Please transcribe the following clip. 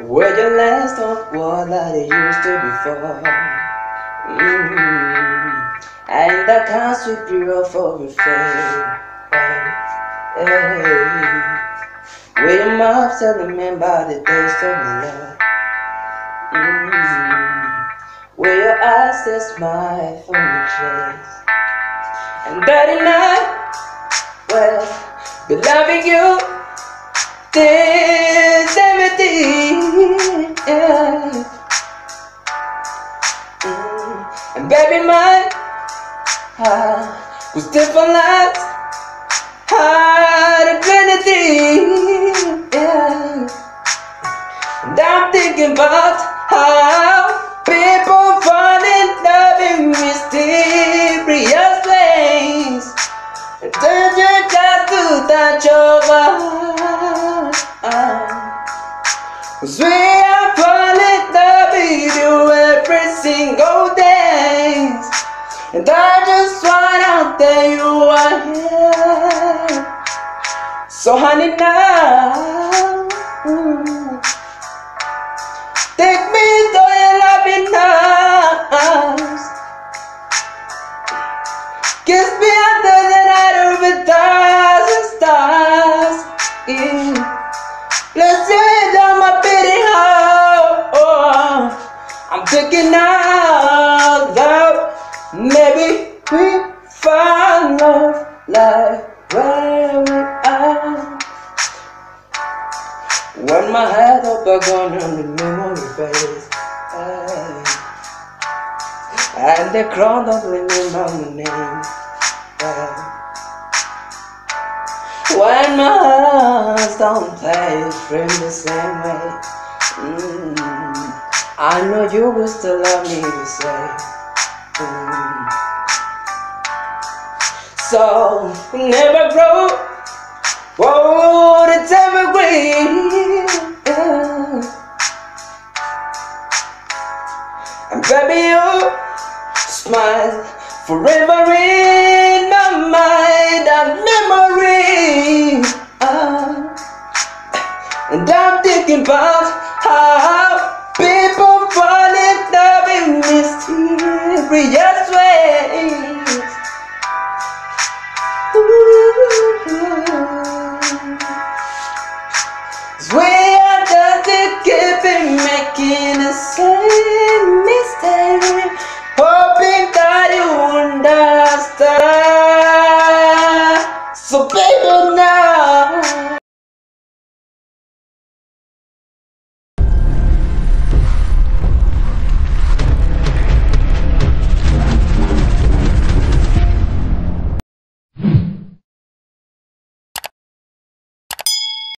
Where your lands don't war like they used to before. And I can't sweep you off for a fade. Where your mouth telling me about the taste of my love. Where your eyes say smile from the chase. And that night, well, be loving you till 70. And baby, my heart was different lives, heart infinity. And I'm thinking about how people fall in love in mysterious ways. And turn your child to touch over. Cause we are falling in love with you every single day. And I just wanna tell you are here. So honey now, take me to your loving arms. Kiss me under the night with thousand stars. Let's lay down my beating heart. I'm thinking out loud. Maybe we find love like where we are. When my head up, I gone on the memory face. And they crawled up and remember my name. When my heart don't play from the same way, I know you will still love me the same. So never grow, whoa, it's evergreen. And baby, you smile forever in my mind and memory. And I'm thinking about